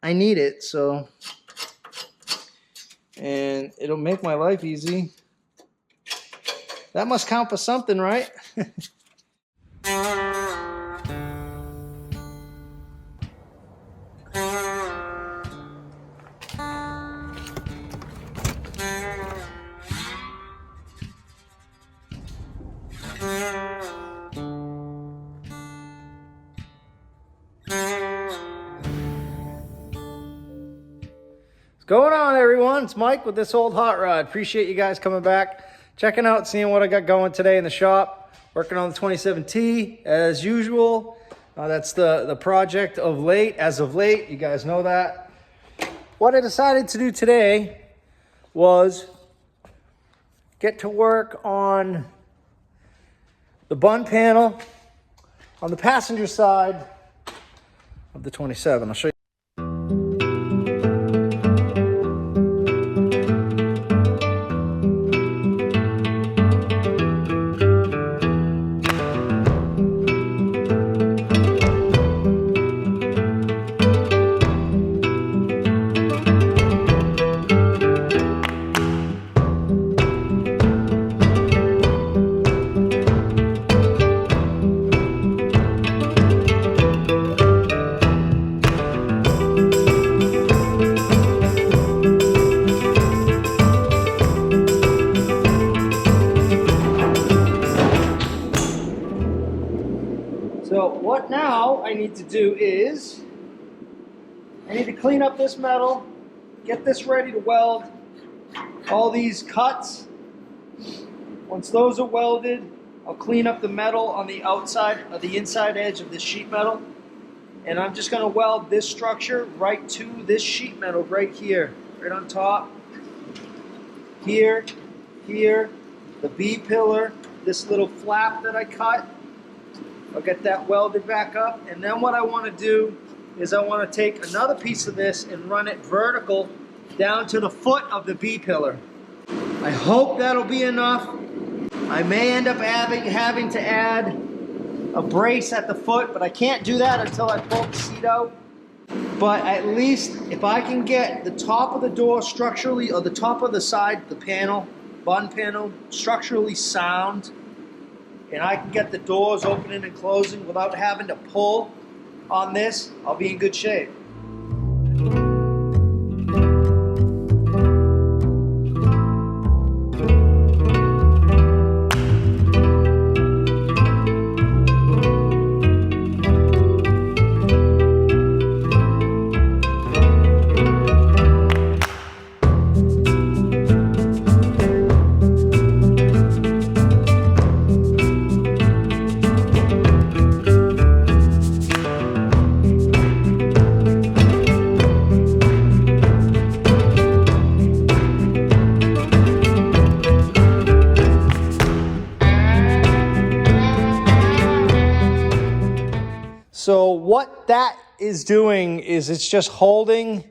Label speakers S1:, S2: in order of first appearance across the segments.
S1: I need it, so. And it'll make my life easy. That must count for something, right? What's going on, everyone? It's Mike with This Old Hot Rod. Appreciate you guys coming back, checking out, seeing what I got going today in the shop. Working on the 27T as usual. That's the project of late, as of late. You guys know that. What I decided to do today was get to work on the bun panel on the passenger side of the 27. I'll show you. So what now I need to do is, I need to clean up this metal, get this ready to weld, all these cuts. Once those are welded, I'll clean up the metal on the outside of the inside edge of this sheet metal. And I'm just gonna weld this structure right to this sheet metal right here, right on top. Here, here, the B pillar, this little flap that I cut. I'll get that welded back up, and then what I want to do is I want to take another piece of this and run it vertical down to the foot of the B pillar. I hope that'll be enough. I may end up having to add a brace at the foot, but I can't do that until I pull the seat out. But at least if I can get the top of the door structurally, or the top of the side, the panel, bun panel, structurally sound, and I can get the doors opening and closing without having to pull on this, I'll be in good shape. So what that is doing is it's just holding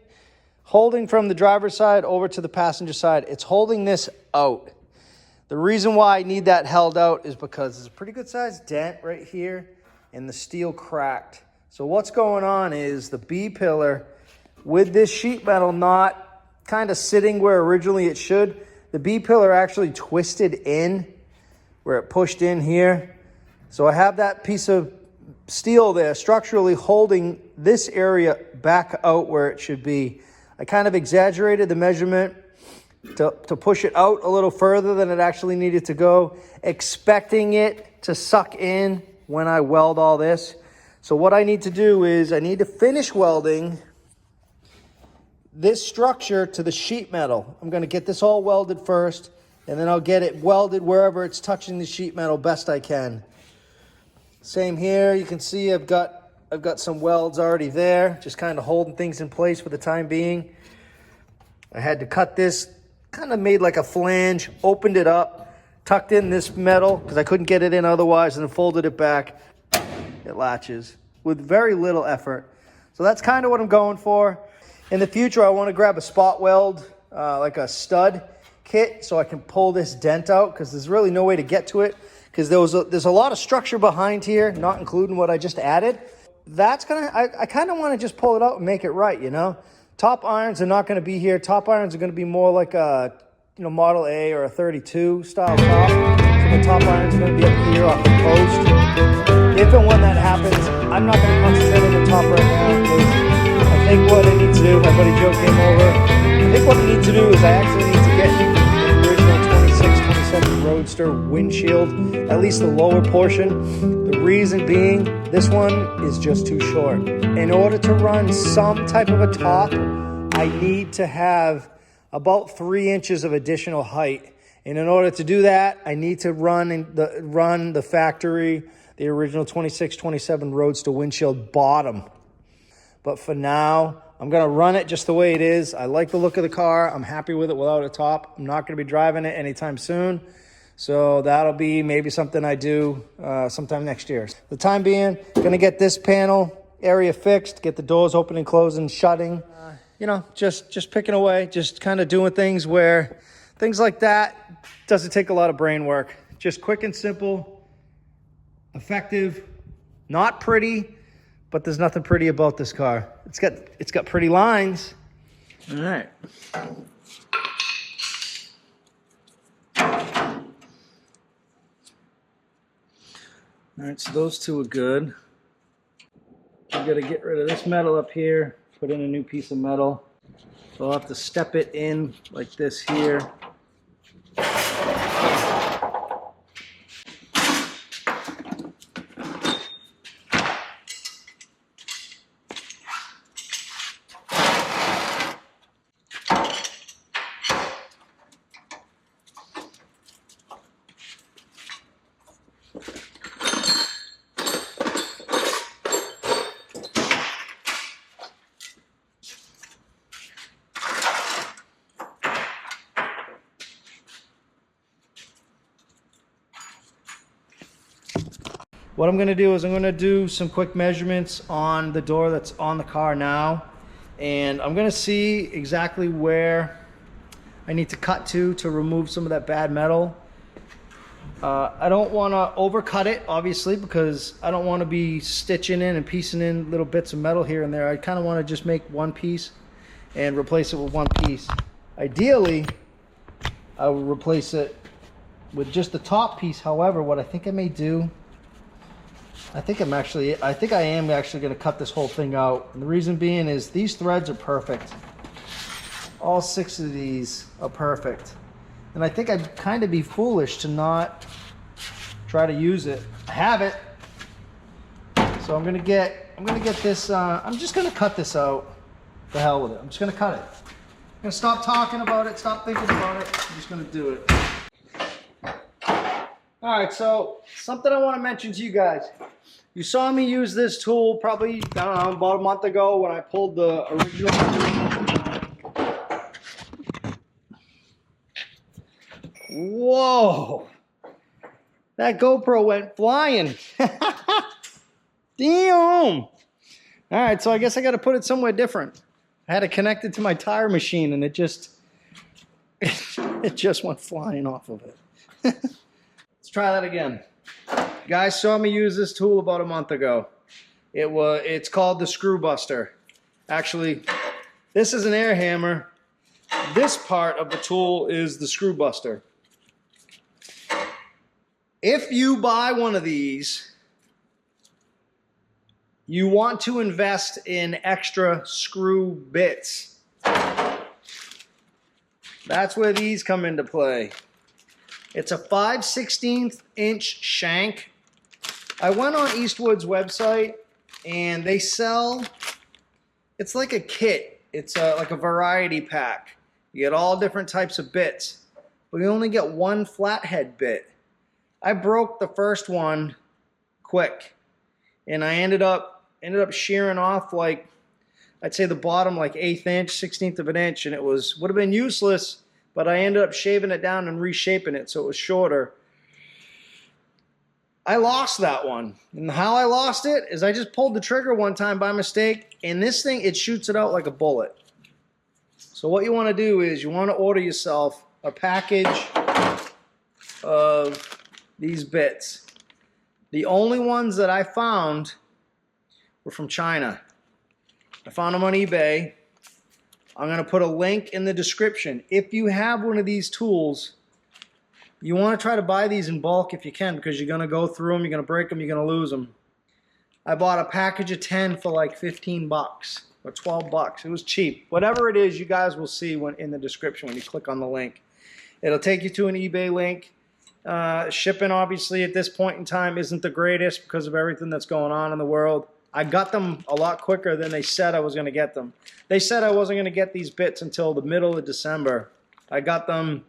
S1: from the driver's side over to the passenger side. It's holding this out. The reason why I need that held out is because there's a pretty good sized dent right here and the steel cracked. So what's going on is the B pillar with this sheet metal not kind of sitting where originally it should. The B pillar actually twisted in where it pushed in here. So I have that piece of steel there structurally holding this area back out where it should be. I kind of exaggerated the measurement to push it out a little further than it actually needed to go, expecting it to suck in when I weld all this. So what I need to do is I need to finish welding this structure to the sheet metal. I'm going to get this all welded first, and then I'll get it welded wherever it's touching the sheet metal best I can. Same here, you can see I've got some welds already there, just kind of holding things in place for the time being. I had to cut this, kind of made like a flange, opened it up, tucked in this metal because I couldn't get it in otherwise, and then folded it back. It latches with very little effort. So that's kind of what I'm going for. In the future, I want to grab a spot weld, like a stud kit, so I can pull this dent out because there's really no way to get to it. Because there's a lot of structure behind here, not including what I just added. that's I kind of want to just pull it out and make it right, you know. Top irons are not going to be here. Top irons are going to be more like a, you know, Model A or a 32 style top. So the top irons are going to be up here off the post. If and when that happens, I'm not going to concentrate on the top right now because I think what I need to do, my buddy Joe came over. I think what I need to do is I actually need to get the original 26, 27 Roadster windshield, at least the lower portion. The reason being, this one is just too short. In order to run some type of a top, I need to have about 3 inches of additional height. And in order to do that, I need to run the factory, the original 26, 27 Roadster windshield bottom. But for now, I'm going to run it just the way it is. I like the look of the car. I'm happy with it without a top. I'm not going to be driving it anytime soon. So that'll be maybe something I do sometime next year. For the time being, going to get this panel area fixed, get the doors open and closing, shutting. You know, just picking away, just kind of doing things where things like that doesn't take a lot of brain work. Just quick and simple, effective, not pretty, but there's nothing pretty about this car. It's got pretty lines. All right. All right, so those two are good. I've got to get rid of this metal up here, put in a new piece of metal. So I'll have to step it in like this here. What I'm going to do is I'm going to do some quick measurements on the door that's on the car now, and I'm going to see exactly where I need to cut to remove some of that bad metal. I don't want to overcut it, obviously, because I don't want to be stitching in and piecing in little bits of metal here and there. I kind of want to just make one piece and replace it with one piece. Ideally, I would replace it with just the top piece. However, what I think I may do, I think I am actually going to cut this whole thing out. And the reason being is these threads are perfect. All 6 of these are perfect. And I think I'd kind of be foolish to not try to use it. I have it. So I'm going to get this, I'm just going to cut this out. The hell with it. I'm just going to cut it. I'm going to stop talking about it, stop thinking about it. I'm just going to do it. All right, so something I want to mention to you guys. You saw me use this tool probably, I don't know, about a month ago when I pulled the original. Whoa! That GoPro went flying. Damn! All right, so I guess I got to put it somewhere different. I had it connected to my tire machine and it just went flying off of it. Let's try that again. You guys saw me use this tool about a month ago. It's called the Screw Buster. Actually, this is an air hammer. This part of the tool is the Screw Buster. If you buy one of these, you want to invest in extra screw bits. That's where these come into play. It's a 5/16 inch shank. I went on Eastwood's website and they sell, it's like a kit. It's like a variety pack. You get all different types of bits, but you only get one flathead bit. I broke the first one quick and I ended up shearing off, like, I'd say the bottom like 1/8 inch, 1/16 of an inch, and it would have been useless, but I ended up shaving it down and reshaping it so it was shorter. I lost that one. And how I lost it is I just pulled the trigger one time by mistake, and this thing, it shoots it out like a bullet. So what you want to do is you want to order yourself a package of these bits. The only ones that I found were from China. I found them on eBay. I'm going to put a link in the description. If you have one of these tools, you want to try to buy these in bulk if you can, because you're going to go through them, you're going to break them, you're going to lose them. I bought a package of 10 for like 15 bucks or 12 bucks. It was cheap. Whatever it is, you guys will see when in the description when you click on the link. It'll take you to an eBay link. Shipping, obviously, at this point in time isn't the greatest because of everything that's going on in the world. I got them a lot quicker than they said I was going to get them. They said I wasn't going to get these bits until the middle of December. I got them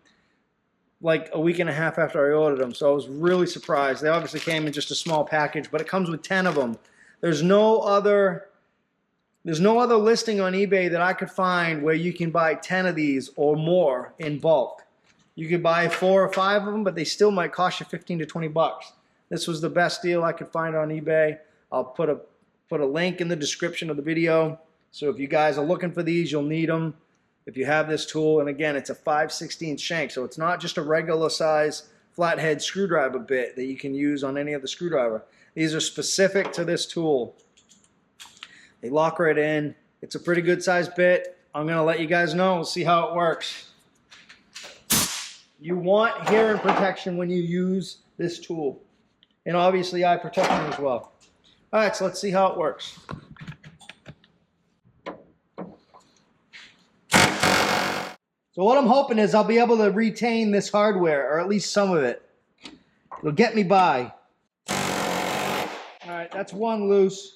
S1: like a week and a half after I ordered them, so I was really surprised. They obviously came in just a small package, but it comes with 10 of them. There's no other listing on eBay that I could find where you can buy 10 of these or more in bulk. You could buy 4 or 5 of them, but they still might cost you 15 to 20 bucks. This was the best deal I could find on eBay. I'll put a link in the description of the video. So if you guys are looking for these, you'll need them if you have this tool. And again, it's a 5/16 shank, so it's not just a regular size flathead screwdriver bit that you can use on any other screwdriver. These are specific to this tool. They lock right in. It's a pretty good sized bit. I'm going to let you guys know. We'll see how it works. You want hearing protection when you use this tool. And obviously eye protection as well. All right, so let's see how it works. So what I'm hoping is I'll be able to retain this hardware, or at least some of it. It'll get me by. All right, that's one loose.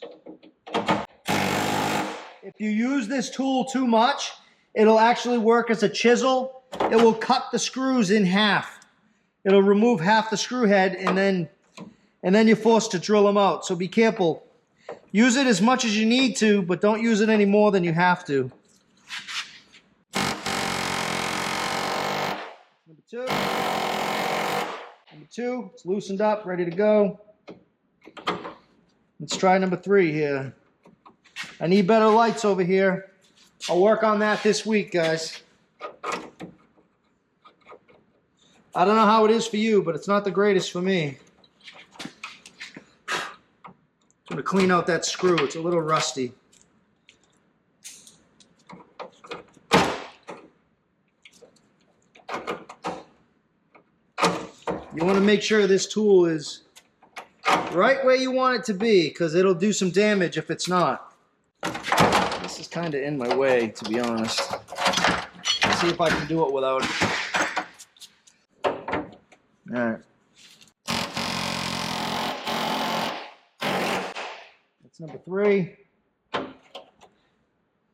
S1: If you use this tool too much, it'll actually work as a chisel. It will cut the screws in half. It'll remove half the screw head, and then you're forced to drill them out. So be careful. Use it as much as you need to, but don't use it any more than you have to. Number two, it's loosened up, ready to go. Let's try number 3 here. I need better lights over here. I'll work on that this week, guys. I don't know how it is for you, but it's not the greatest for me. I'm going to clean out that screw. It's a little rusty. You want to make sure this tool is right where you want it to be, because it'll do some damage if it's not. This is kind of in my way, to be honest. Let's see if I can do it without it. All right. That's number 3.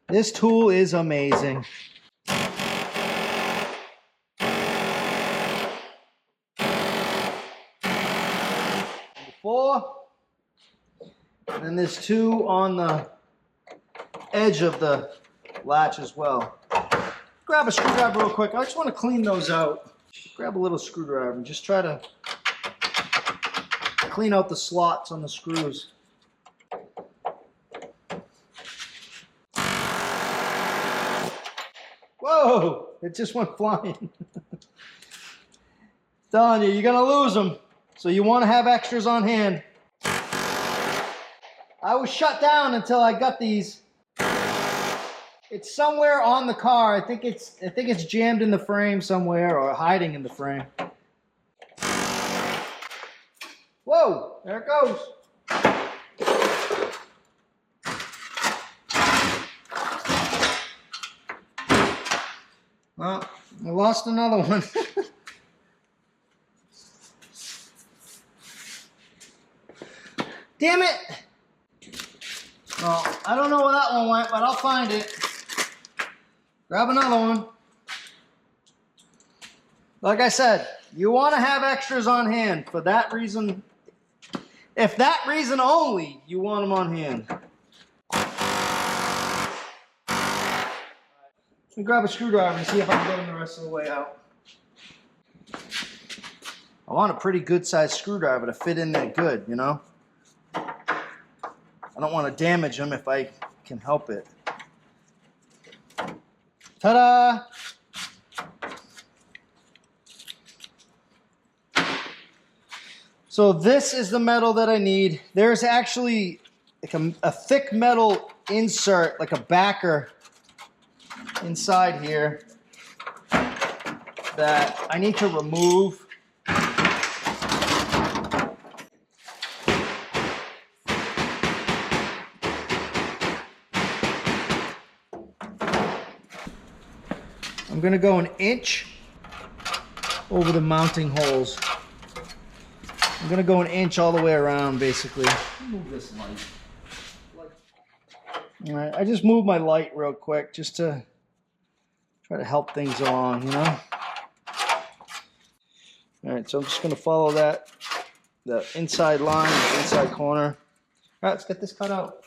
S1: This tool is amazing. Number 4. And then there's 2 on the edge of the latch as well. Grab a screwdriver real quick. I just want to clean those out. Grab a little screwdriver and just try to clean out the slots on the screws. Whoa! It just went flying. Telling you, you're gonna lose them. So you want to have extras on hand. I was shut down until I got these. It's somewhere on the car. I think it's jammed in the frame somewhere, or hiding in the frame. Whoa! There it goes. Well, I lost another one. Damn it! Well, I don't know where that one went, but I'll find it. Grab another one. Like I said, you want to have extras on hand. For that reason, if that reason only, you want them on hand. Let me grab a screwdriver and see if I can get them the rest of the way out. I want a pretty good sized screwdriver to fit in there good, you know? I don't want to damage them if I can help it. Ta-da! So this is the metal that I need. There's actually a thick metal insert, like a backer inside here that I need to remove. I'm going to go an inch over the mounting holes. I'm going to go an inch all the way around, basically. Move this light. All right, I just moved my light real quick just to try to help things along, you know? All right, so I'm just going to follow the inside line, the inside corner. All right, let's get this cut out.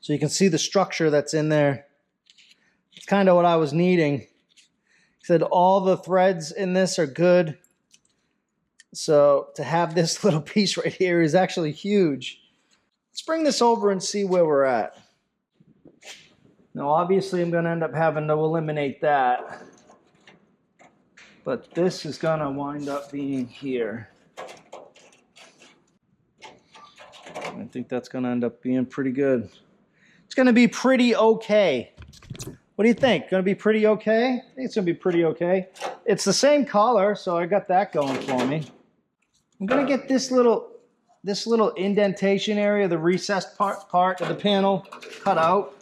S1: So you can see the structure that's in there. It's kind of what I was needing. He said all the threads in this are good. So to have this little piece right here is actually huge. Let's bring this over and see where we're at. Now obviously I'm going to end up having to eliminate that. But this is going to wind up being here. I think that's going to end up being pretty good. It's going to be pretty okay. What do you think? Going to be pretty okay? I think it's going to be pretty okay. It's the same color, so I got that going for me. I'm going to get this little indentation area, the recessed part of the panel cut out.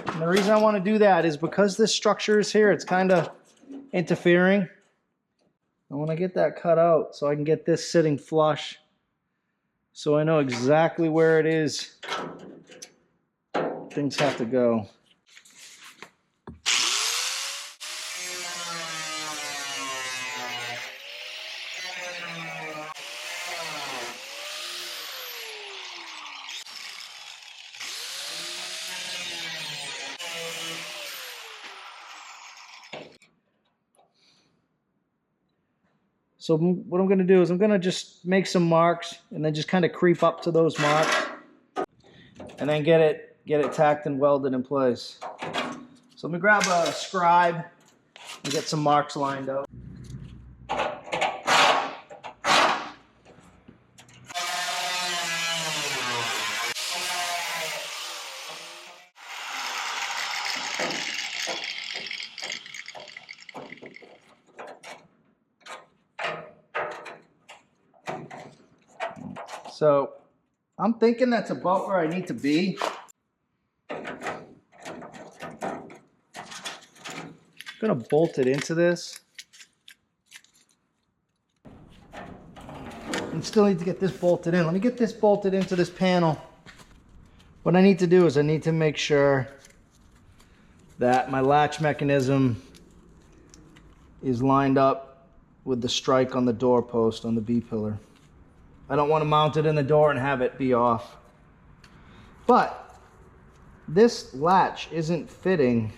S1: And the reason I want to do that is because this structure is here, it's kind of interfering. I want to get that cut out so I can get this sitting flush, so I know exactly where it is. Things have to go. So what I'm going to do is I'm going to just make some marks and then just kind of creep up to those marks and then get it tacked and welded in place. So let me grab a scribe and get some marks lined up. So I'm thinking that's about where I need to be. I'm going to bolt it into this. And still need to get this bolted in. Let me get this bolted into this panel. What I need to do is I need to make sure that my latch mechanism is lined up with the strike on the door post on the B-pillar. I don't want to mount it in the door and have it be off. But this latch isn't fitting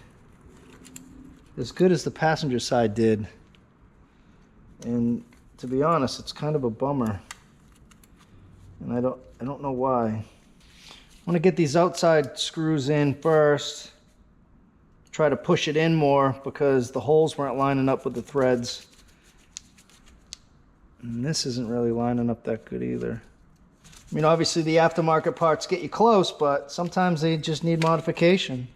S1: as good as the passenger side did. And to be honest, it's kind of a bummer. And I don't know why. I want to get these outside screws in first. Try to push it in more because the holes weren't lining up with the threads. And this isn't really lining up that good either. I mean, obviously the aftermarket parts get you close, but sometimes they just need modification.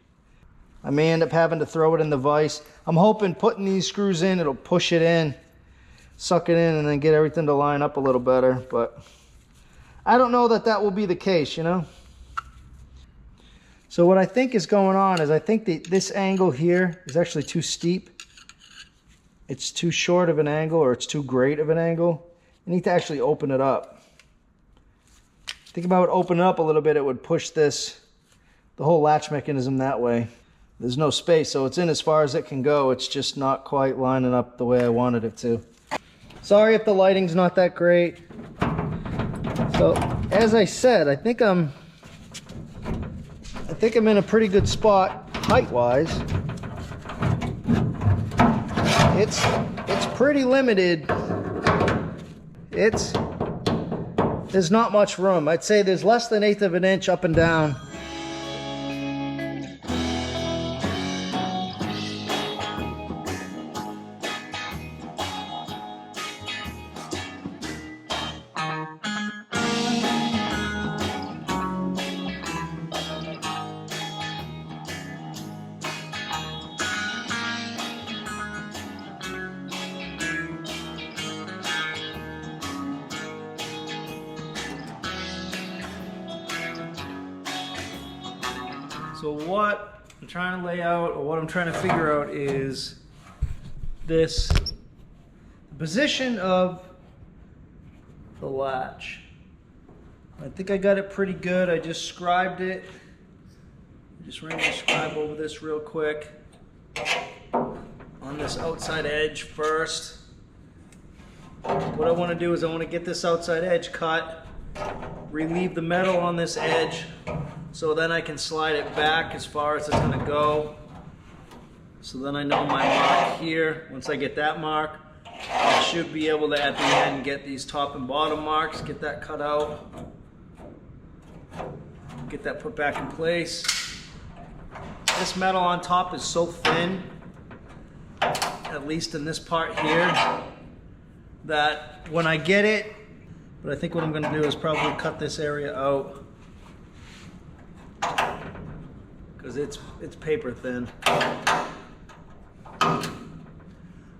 S1: I may end up having to throw it in the vise. I'm hoping putting these screws in, it'll push it in, suck it in, and then get everything to line up a little better. But I don't know that that will be the case, you know? So what I think is going on is I think this angle here is actually too steep. It's too short of an angle, or it's too great of an angle. I need to actually open it up. I think if I would open it up a little bit, it would push this the whole latch mechanism that way. There's no space, so it's in as far as it can go. It's just not quite lining up the way I wanted it to. Sorry if the lighting's not that great. So, as I said, I think I'm in a pretty good spot height-wise. It's pretty limited. There's not much room. I'd say there's less than 1/8 of an inch up and down. So what I'm trying to lay out, or what I'm trying to figure out, is this position of the latch. I think I got it pretty good. I just scribed it. Just ran my scribe over this real quick on this outside edge first. What I want to do is I want to get this outside edge cut, relieve the metal on this edge, so then I can slide it back as far as it's going to go. So then I know my mark here. Once I get that mark, I should be able to at the end get these top and bottom marks, get that cut out, get that put back in place. This metal on top is so thin, at least in this part here, that when I get it, but I think what I'm going to do is probably cut this area out, because it's paper thin.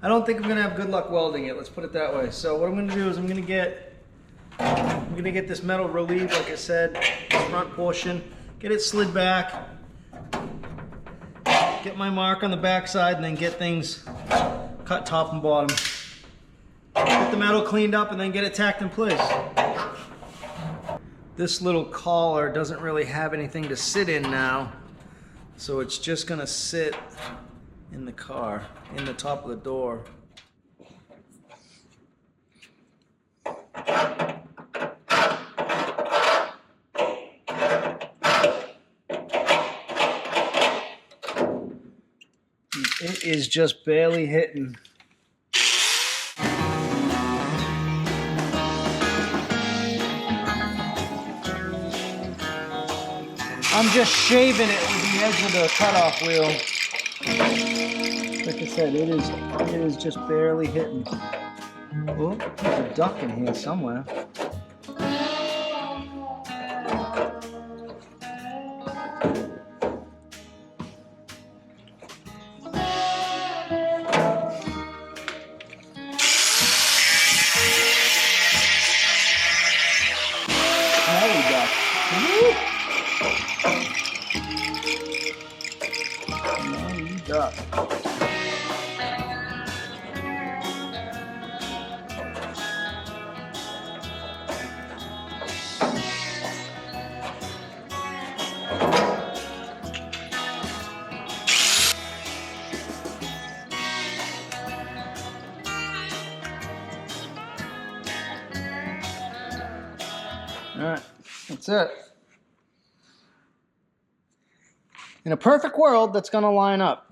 S1: I don't think I'm going to have good luck welding it, let's put it that way. So what I'm going to do is I'm going to get this metal relieved, like I said, this front portion, get it slid back, get my mark on the back side, and then get things cut top and bottom. Get the metal cleaned up and then get it tacked in place. This little collar doesn't really have anything to sit in now, so it's just gonna sit in the car, in the top of the door. It is just barely hitting. I'm just shaving it with the edge of the cutoff wheel. Like I said, it is just barely hitting. Oh, there's a duck in here somewhere. Smelly duck. Woo! Duck. All right, that's it. In a perfect world, that's going to line up.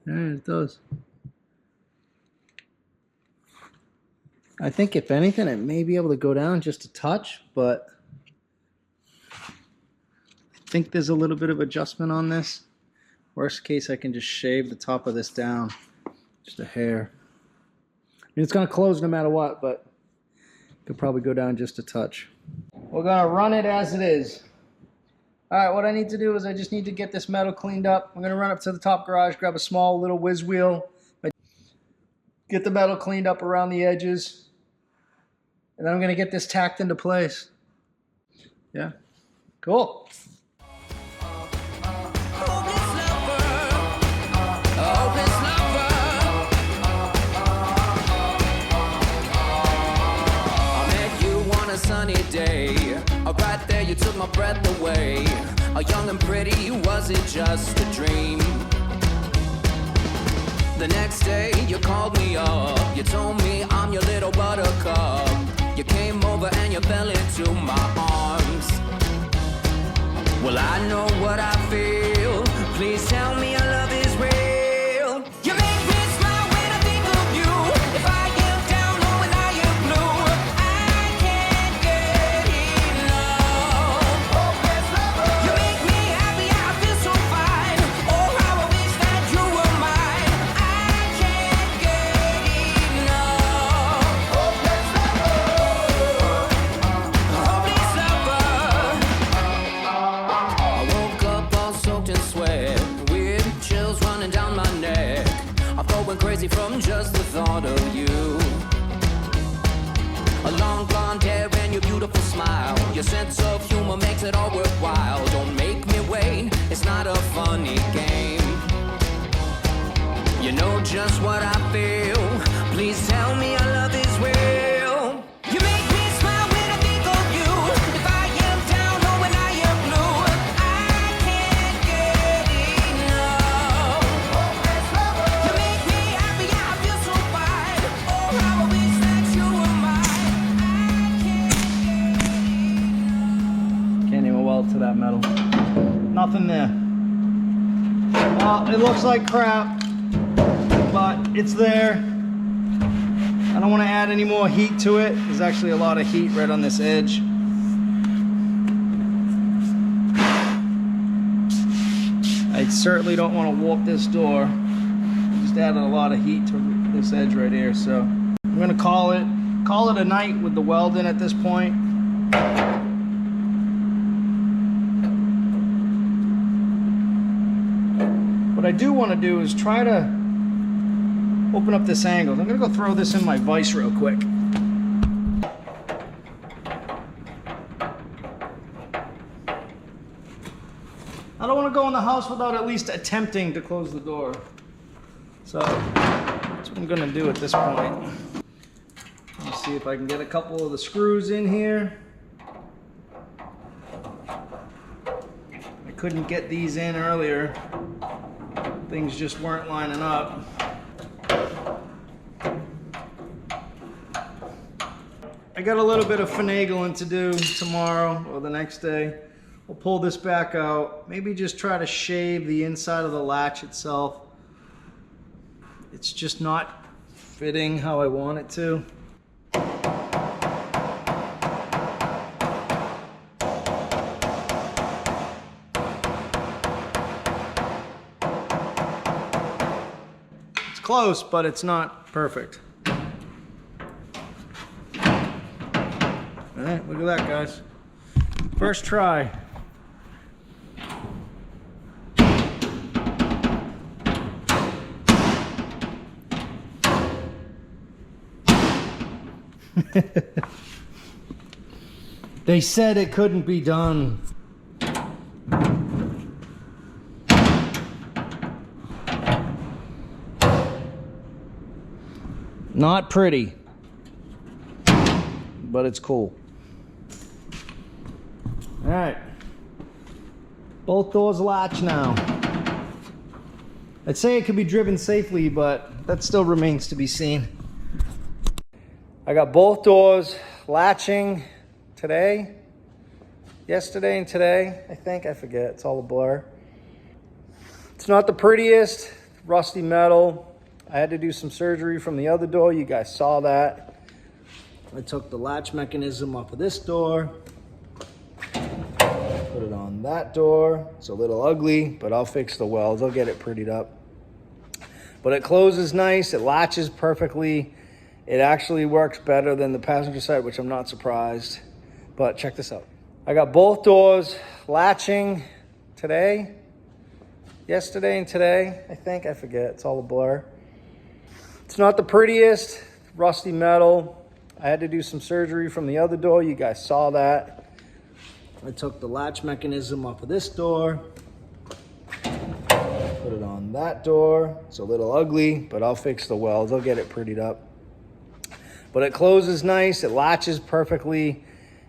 S1: Yeah, it does. I think if anything, it may be able to go down just a touch, but I think there's a little bit of adjustment on this. Worst case, I can just shave the top of this down, just a hair. I mean, it's going to close no matter what, but could probably go down just a touch. We're gonna run it as it is. All right, what I need to do is I just need to get this metal cleaned up. I'm gonna run up to the top garage, grab a small little whiz wheel, get the metal cleaned up around the edges, and then I'm gonna get this tacked into place. Yeah, cool.
S2: you took my breath away. A young and pretty, was it just a dream? The next day you called me up, you told me I'm your little buttercup. You came over and you fell into my arms. Well, I know what I feel. Please tell me your love is real. You make me smile when I think of you. If I am down or when I am blue, I can't get enough. You make me happy, I feel so fine. Oh, how I wish that you were mine. I can't get enough. Hopeless lover. I woke up all soaked in sweat, with chills running down my neck. I'm going crazy from just the thought of you. A long blonde hair and your beautiful smile. Your sense of humor makes it all worthwhile. Don't make me wait, it's not a funny game. You know just what I feel. Please tell me your love is real. You make me smile when I think of you. If I am down or when I am blue, I can't get enough. You make me happy, I feel so fine. Oh, how I wish that you were mine. I can't get enough.
S1: Can't even weld to that metal. Nothing there. Well, it looks like crap, but it's there. I don't want to add any more heat to it. There's actually a lot of heat right on this edge. I certainly don't want to warp this door. Just added a lot of heat to this edge right here, so I'm gonna call it a night with the welding at this point. What I do want to do is try to open up this angle. I'm gonna go throw this in my vise real quick. I don't want to go in the house without at least attempting to close the door. So that's what I'm gonna do at this point. Let's see if I can get a couple of the screws in here. I couldn't get these in earlier. Things just weren't lining up. I got a little bit of finagling to do tomorrow or the next day. We'll pull this back out. Maybe just try to shave the inside of the latch itself. It's just not fitting how I want it to. It's close, but it's not perfect. All right, look at that, guys. First try. They said it couldn't be done. Not pretty, but it's cool. All right, both doors latch now. I'd say it could be driven safely, but that still remains to be seen. I got both doors latching today, yesterday and today, I think. I forget, it's all a blur. It's not the prettiest, rusty metal. I had to do some surgery from the other door, you guys saw that. I took the latch mechanism off of this door, put it on that door. It's a little ugly, but I'll fix the welds, I'll get it prettied up. But it closes nice, it latches perfectly. It actually works better than the passenger side, which I'm not surprised. But check this out. I got both doors latching today, yesterday and today, I think. I forget, it's all a blur. It's not the prettiest, rusty metal. I had to do some surgery from the other door, you guys saw that. I took the latch mechanism off of this door, put it on that door. It's a little ugly, but I'll fix the welds, I'll get it prettied up. But it closes nice, it latches perfectly.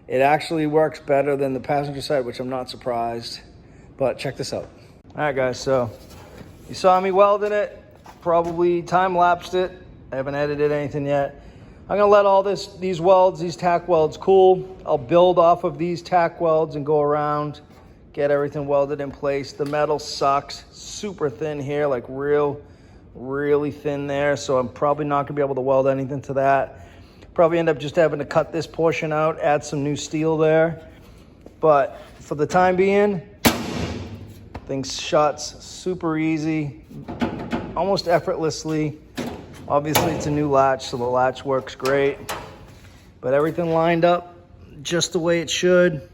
S1: It actually works better than the passenger side, which I'm not surprised. But check this out. All right, guys, so you saw me welding it, probably time-lapsed it. I haven't edited anything yet. I'm gonna let all these welds, these tack welds cool. I'll build off of these tack welds and go around, get everything welded in place. The metal sucks, super thin here, like really thin there. So I'm probably not gonna be able to weld anything to that. Probably end up just having to cut this portion out, add some new steel there. But for the time being, things shuts super easy, almost effortlessly. Obviously it's a new latch, so the latch works great, but everything lined up just the way it should.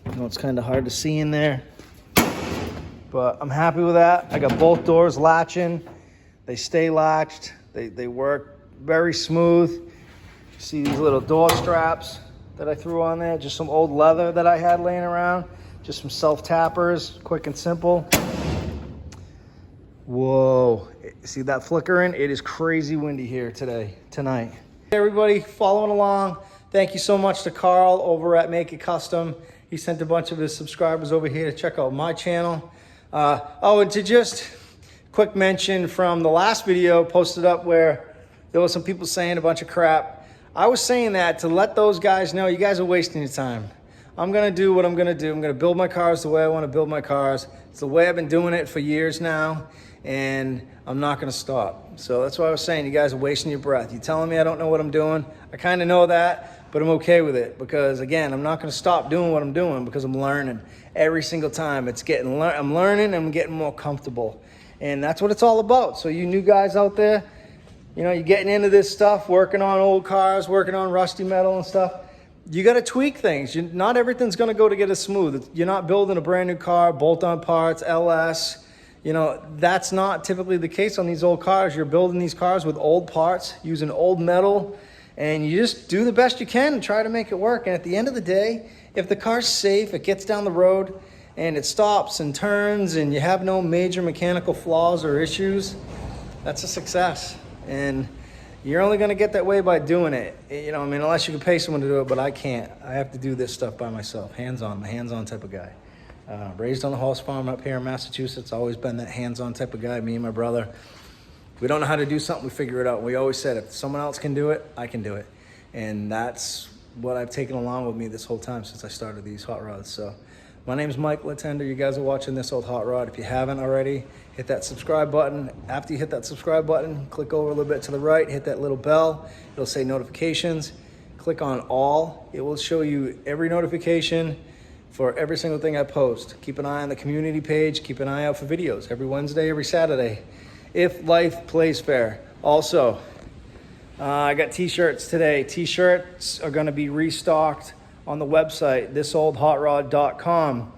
S1: I know it's kind of hard to see in there, but I'm happy with that. I got both doors latching. They stay latched. They work very smooth. See these little door straps that I threw on there? Just some old leather that I had laying around. Just some self-tappers, quick and simple. Whoa, see that flickering? It is crazy windy here tonight. Hey everybody following along, thank you so much to Carl over at Make It Custom. He sent a bunch of his subscribers over here to check out my channel. And to just quick mention from the last video posted up where there was some people saying a bunch of crap. I was saying that to let those guys know you guys are wasting your time. I'm gonna do what I'm gonna do. I'm gonna build my cars the way I wanna build my cars. It's the way I've been doing it for years now, and I'm not gonna stop. So that's why I was saying you guys are wasting your breath. You're telling me I don't know what I'm doing. I kinda know that, but I'm okay with it because again, I'm not gonna stop doing what I'm doing because I'm learning every single time. I'm learning and I'm getting more comfortable. And that's what it's all about. So you new guys out there, you know, you're getting into this stuff, working on old cars, working on rusty metal and stuff. You got to tweak things. Not everything's going to go together smooth. You're not building a brand new car, bolt-on parts, LS. You know, that's not typically the case on these old cars. You're building these cars with old parts, using old metal, and you just do the best you can and try to make it work. And at the end of the day, if the car's safe, it gets down the road, and it stops and turns, and you have no major mechanical flaws or issues, that's a success. And you're only going to get that way by doing it. You know, I mean, unless you can pay someone to do it, but I can't. I have to do this stuff by myself, hands-on. I'm a hands-on type of guy. Raised on a horse farm up here in Massachusetts. Always been that hands-on type of guy, me and my brother. If we don't know how to do something, we figure it out. We always said, if someone else can do it, I can do it. And that's what I've taken along with me this whole time since I started these hot rods. So my name's Mike Latender. You guys are watching This Old Hot Rod. If you haven't already, hit that subscribe button. After you hit that subscribe button, click over a little bit to the right, hit that little bell. It'll say notifications. Click on all. It will show you every notification for every single thing I post. Keep an eye on the community page. Keep an eye out for videos every Wednesday, every Saturday, if life plays fair. Also, I got t-shirts today. T-shirts are gonna be restocked on the website, thisoldhotrod.com.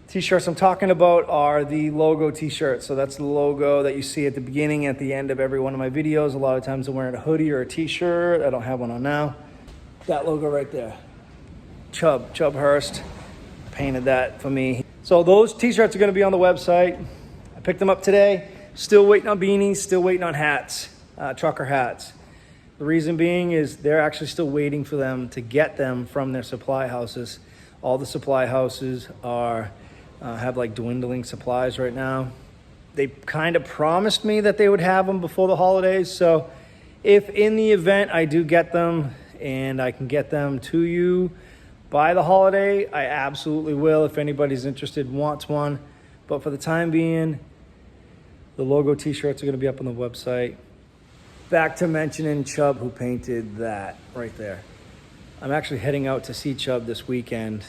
S1: T-shirts I'm talking about are the logo t-shirts. So that's the logo that you see at the beginning, at the end of every one of my videos. A lot of times I'm wearing a hoodie or a t-shirt. I don't have one on now. That logo right there. Chubb Hurst painted that for me. So those t-shirts are gonna be on the website. I picked them up today. Still waiting on beanies, still waiting on hats, trucker hats. The reason being is they're actually still waiting for them to get them from their supply houses. All the supply houses are have like dwindling supplies right now. They kind of promised me that they would have them before the holidays. So if in the event I do get them and I can get them to you by the holiday, I absolutely will if anybody's interested, wants one. But for the time being, the logo t-shirts are gonna be up on the website. Back to mentioning Chubb, who painted that right there. I'm actually heading out to see Chubb this weekend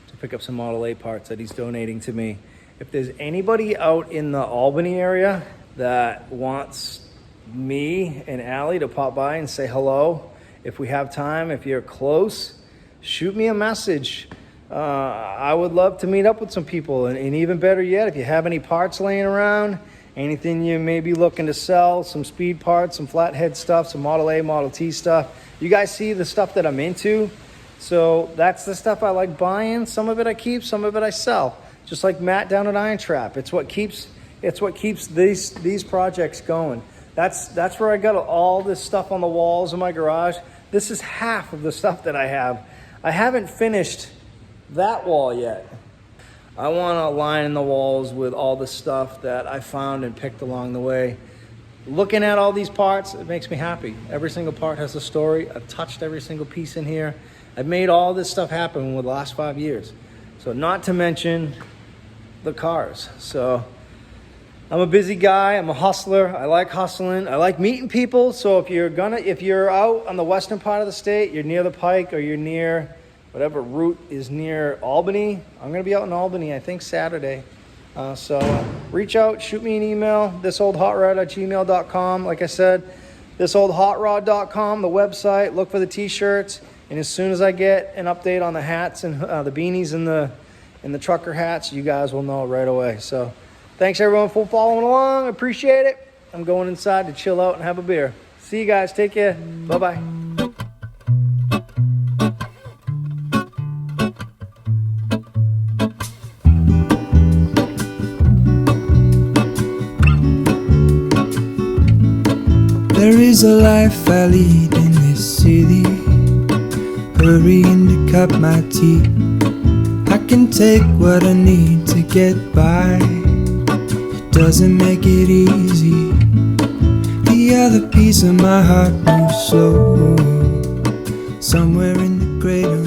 S1: to pick up some Model A parts that he's donating to me. If there's anybody out in the Albany area that wants me and Allie to pop by and say hello, if we have time, if you're close, shoot me a message. I would love to meet up with some people. And even better yet, if you have any parts laying around, anything you may be looking to sell, some speed parts, some flathead stuff, some Model A, Model T stuff. You guys see the stuff that I'm into. So that's the stuff I like buying. Some of it I keep, some of it I sell. Just like Matt down at Iron Trap. It's what keeps these projects going. That's where I got all this stuff on the walls in my garage. This is half of the stuff that I have. I haven't finished that wall yet. I want to line the walls with all the stuff that I found and picked along the way. Looking at all these parts, it makes me happy. Every single part has a story. I've touched every single piece in here. I've made all this stuff happen with the last 5 years. So not to mention the cars. So I'm a busy guy. I'm a hustler. I like hustling. I like meeting people. So if you're out on the western part of the state, you're near the Pike, or you're near whatever route is near Albany. I'm going to be out in Albany, I think Saturday. So reach out, shoot me an email, thisoldhotrod@gmail.com. Like I said, thisoldhotrod.com, the website. Look for the t-shirts. And as soon as I get an update on the hats and the beanies and the trucker hats, you guys will know right away. So thanks everyone for following along. I appreciate it. I'm going inside to chill out and have a beer. See you guys. Take care. Bye-bye.
S3: There is a life I lead in this city, hurrying to cut my teeth. I can take what I need to get by. It doesn't make it easy. The other piece of my heart moves slow, somewhere in the greater